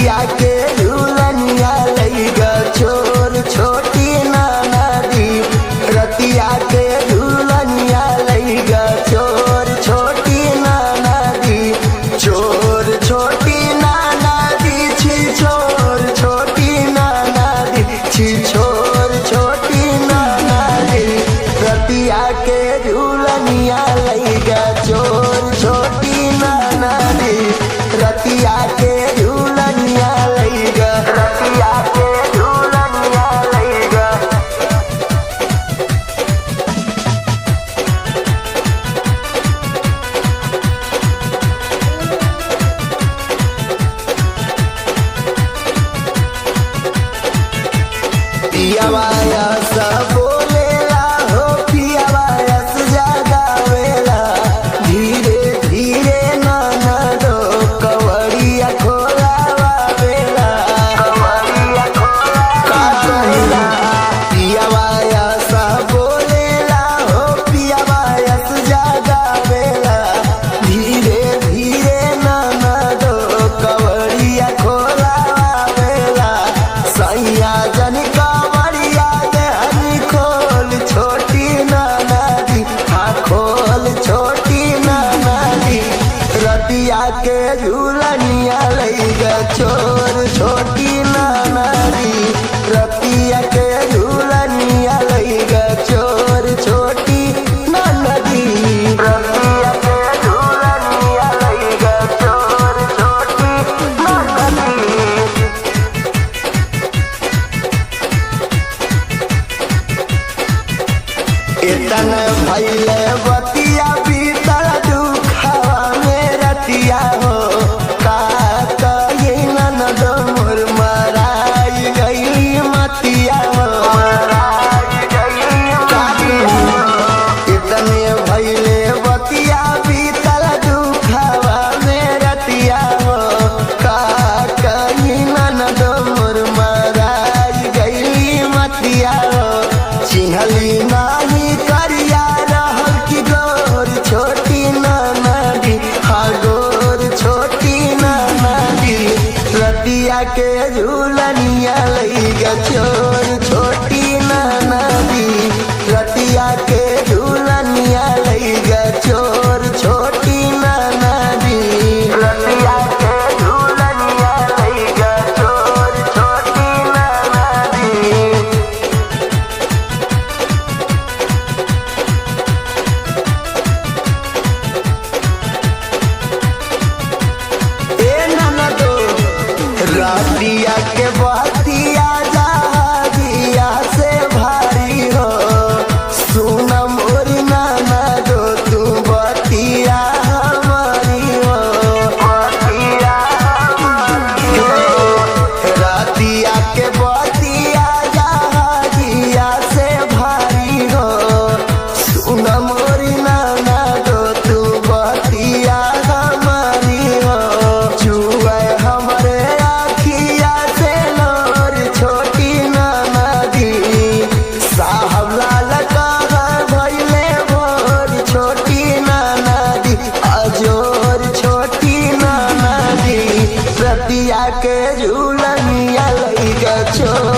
रतिया के झूलनिया लईगा छोर छोटी नाना दी। रतिया के झूलनिया लईगा छोर छोटी नाना दी। छोर छोटी नाना दी छी छोर छोटी नाना दी छी छोर छोटी नाना दी। रतिया के झूलनिया लईगा छोर छोटी नाना दी। रतिया के झूलनिया लईगा रतिया के झूलनिया लईगा। पियावाया सा बोलेला हो पियावाया सजा गावेला। धीरे धीरे नाना दो कवड़िया खोलावेला। कवड़िया खोलावेला। पियावाया सा बोलेला हो पियावाया सजा गावेला। धीरे धीरे नाना दो कवड़िया खोलावेला। सैया जन कवड़िया देहनी खोल छोटी नाना दी। हाँ खोल छोटी नाना दी। रतिया के झूलनिया लईगा छोर छोटी नाना दी। रतिया के झूलनिया लईगा छोर छोटी नाना दी। रतिया के झूलनिया लईगा छोर छोटी नाना दी। इतन भैले बतिया बीतल दुखवा में रतिया हो। का कही ननद मोर मराई गई मतिया हो। इतने भैले बतिया बीतल दुखवा में रतिया हो। का कही ननद मोर मराई गई मतिया हो। चिन्हली नाही करिया रहल की गोर छोटी नाना दी। हाँ गोर छोटी नाना दी। रतिया के झूलनिया लईगा छोर छोटी नाना दी। रतिया के झूलनिया लईगा छोर छोटी नाना दी। रतिया के झूलनिया लईगा छोर छोटी नाना दी। रतिया के बतिया जहाजिया से भारी हो। सुन मोर नाना दो तू बतिया हमारी हो। बतिया हमारी हो। रतिया के बतिया जहाजिया से भारी हो। सुन मोर नाना दो तू बतिया हमारी हो। छुए हमरे अखिया से लोर छोटी नाना दी। साहब लाल कहा भइले भोर छोटी नाना दी। अजोर छोटी नाना दी। रतिया के झूलनिया लईगा छोर